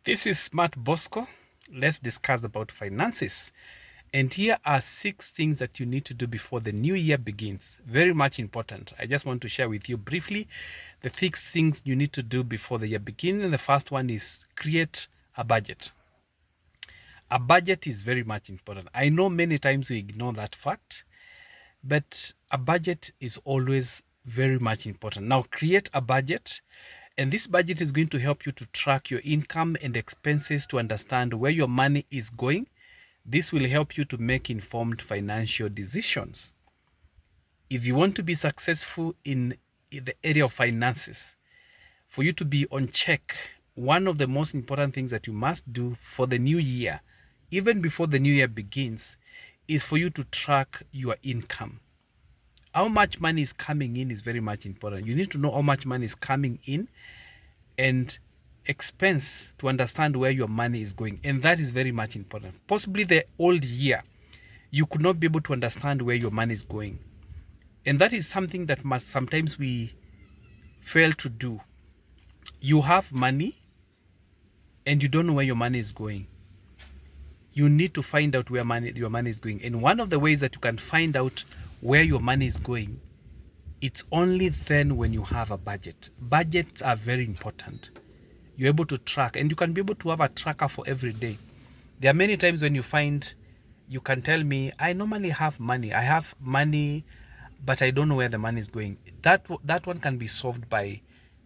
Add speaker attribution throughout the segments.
Speaker 1: This is Smart Bosco. Let's discuss about finances. And here are 6 things that you need to do before the new year begins. Very much important. I just want to share with you briefly the 6 things you need to do before the year begins. And the first one is create a budget. A budget is very much important. I know many times we ignore that fact, but a budget is always very much important. Now, create a budget, and this budget is going to help you to track your income and expenses to understand where your money is going. This will help you to make informed financial decisions. If you want to be successful in the area of finances, for you to be on check, one of the most important things that you must do for the new year, even before the new year begins, is for you to track your income. How much money is coming in is very much important. You need to know how much money is coming in and expense to understand where your money is going. And that is very much important. Possibly the old year, you could not be able to understand where your money is going. And that is something that sometimes we fail to do. You have money and you don't know where your money is going. You need to find out where your money is going. And one of the ways that you can find out where your money is going, it's only then when you have a budget. Budgets are very important. You're able to track, and you can be able to have a tracker for every day. There are many times when you can tell me, I normally have money. I have money, but I don't know where the money is going. That one can be solved by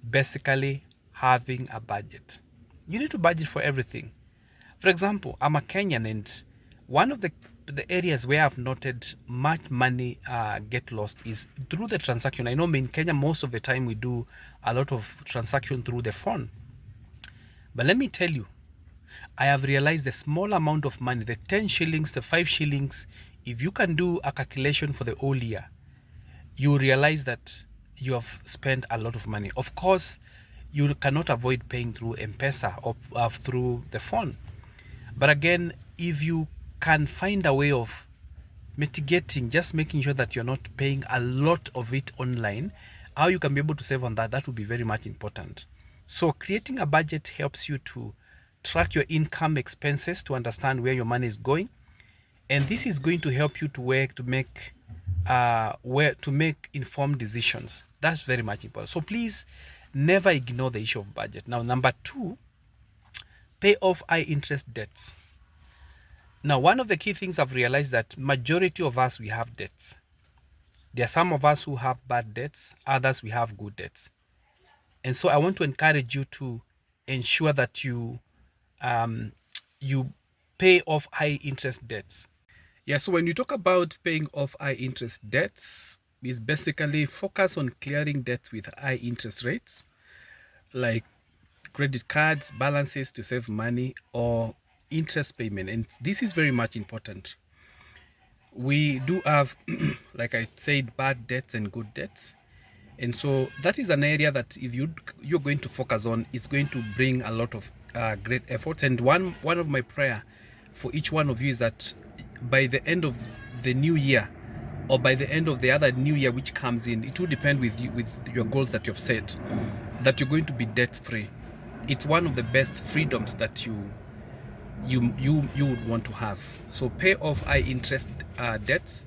Speaker 1: basically having a budget. You need to budget for everything. For example, I'm a Kenyan, and one of the areas where I've noted much money get lost is through the transaction. I know in Kenya, most of the time we do a lot of transaction through the phone. But let me tell you, I have realized the small amount of money, the 10 shillings, the 5 shillings, if you can do a calculation for the whole year, you realize that you have spent a lot of money. Of course, you cannot avoid paying through M-Pesa or through the phone. But again, if you can find a way of mitigating, just making sure that you're not paying a lot of it online, how you can be able to save on that would be very much important. So creating a budget helps you to track your income expenses to understand where your money is going. And this is going to help you to make informed decisions. That's very much important. So please never ignore the issue of budget. Now, number 2, pay off high interest debts. Now, one of the key things I've realized that majority of us, we have debts. There are some of us who have bad debts, others we have good debts. And so I want to encourage you to ensure that you pay off high interest debts. Yeah, so when you talk about paying off high interest debts, is basically focus on clearing debts with high interest rates, like credit cards, balances to save money, or interest payment. And this is very much important. We do have, like I said, bad debts and good debts. And so that is an area that if you're going to focus on, it's going to bring a lot of great effort. And one of my prayer for each one of you is that by the end of the new year, or by the end of the other new year which comes in, it will depend with your goals that you've set, that you're going to be debt free. It's one of the best freedoms that you would want to have. So pay off high interest debts,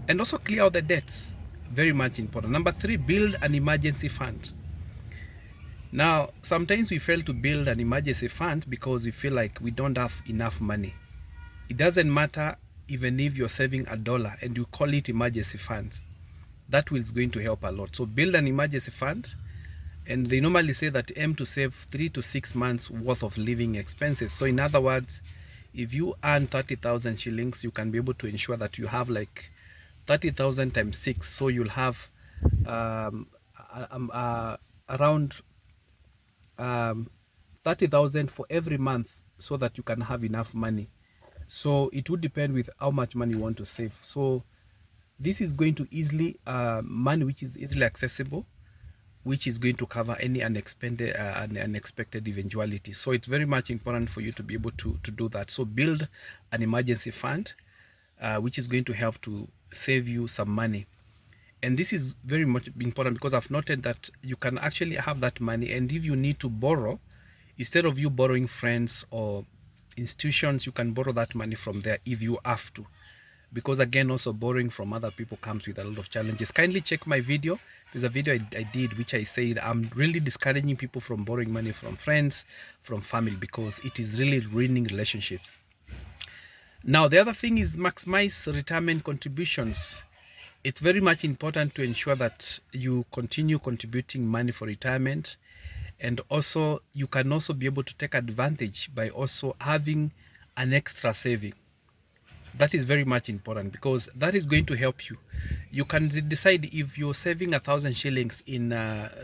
Speaker 1: and also clear out the debts. Very much important. Number 3, build an emergency fund. Now, sometimes we fail to build an emergency fund because we feel like we don't have enough money. It doesn't matter even if you're saving $1 and you call it emergency funds. That is going to help a lot. So build an emergency fund. And they normally say that aim to save 3 to 6 months worth of living expenses. So in other words, if you earn 30,000 shillings, you can be able to ensure that you have like 30,000 times 6. So you'll have around 30,000 for every month, so that you can have enough money. So it would depend with how much money you want to save. So this is going to easily money which is easily accessible, which is going to cover any unexpected eventuality. So it's very much important for you to be able to do that. So build an emergency fund, which is going to help to save you some money. And this is very much important because I've noted that you can actually have that money, and if you need to borrow, Instead of you borrowing friends or institutions, you can borrow that money from there if you have to, because again, also borrowing from other people comes with a lot of challenges. Kindly check my video. There's a video I did which I said I'm really discouraging people from borrowing money from friends, from family, because it is really ruining relationships. Now the other thing is maximize retirement contributions. It's very much important to ensure that you continue contributing money for retirement, and also you can also be able to take advantage by also having an extra saving. That is very much important, because that is going to help you. You can decide if you're saving 1,000 shillings in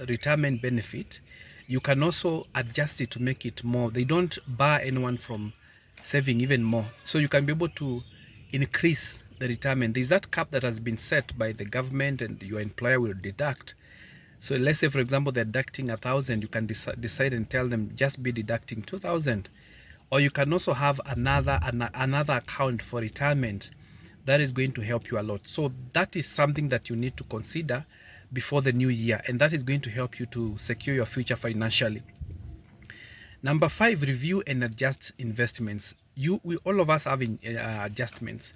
Speaker 1: retirement benefit, you can also adjust it to make it more. They don't bar anyone from saving even more, so you can be able to increase the retirement. There's that cap that has been set by the government and your employer will deduct. So let's say, for example, they're deducting 1,000, you can decide and tell them just be deducting 2,000. Or you can also have another account for retirement that is going to help you a lot. So that is something that you need to consider before the new year, and that is going to help you to secure your future financially. Number 5, review and adjust investments. All of us have adjustments.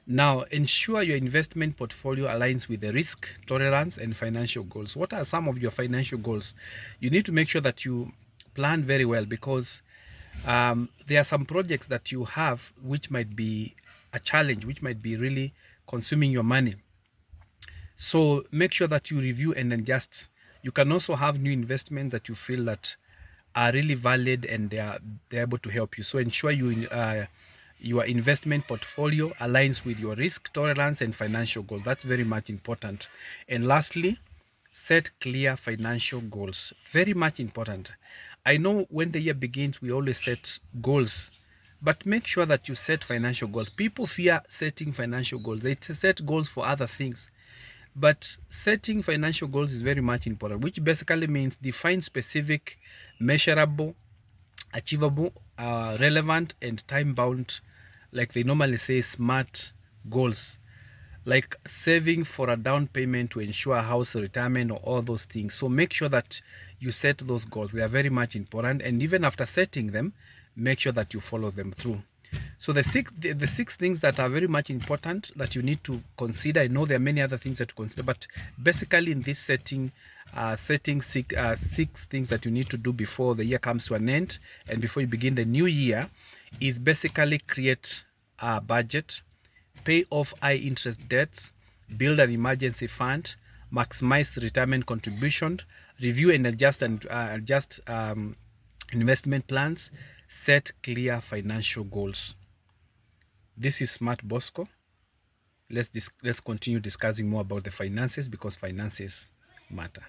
Speaker 1: Now, ensure your investment portfolio aligns with the risk tolerance and financial goals. What are some of your financial goals? You need to make sure that you plan very well, because there are some projects that you have which might be a challenge, which might be really consuming your money. So make sure that you review and adjust. You can also have new investments that you feel that are really valid and they're able to help you. So ensure your investment portfolio aligns with your risk tolerance and financial goals. That's very much important. And lastly, set clear financial goals. Very much important. I know when the year begins, we always set goals, but make sure that you set financial goals. People fear setting financial goals. They set goals for other things. But setting financial goals is very much important, which basically means define specific, measurable, achievable, relevant, and time-bound, like they normally say, SMART goals, like saving for a down payment to ensure a house retirement or all those things. So make sure that you set those goals. They are very much important, and even after setting them, make sure that you follow them through. So the six things that are very much important that you need to consider. I know there are many other things that to consider, but basically in this setting, six things that you need to do before the year comes to an end and before you begin the new year is basically create a budget, pay off high interest debts, build an emergency fund, maximize retirement contribution, review and adjust investment plans, set clear financial goals. This is Smart Bosco. Let's continue discussing more about the finances, because finances matter.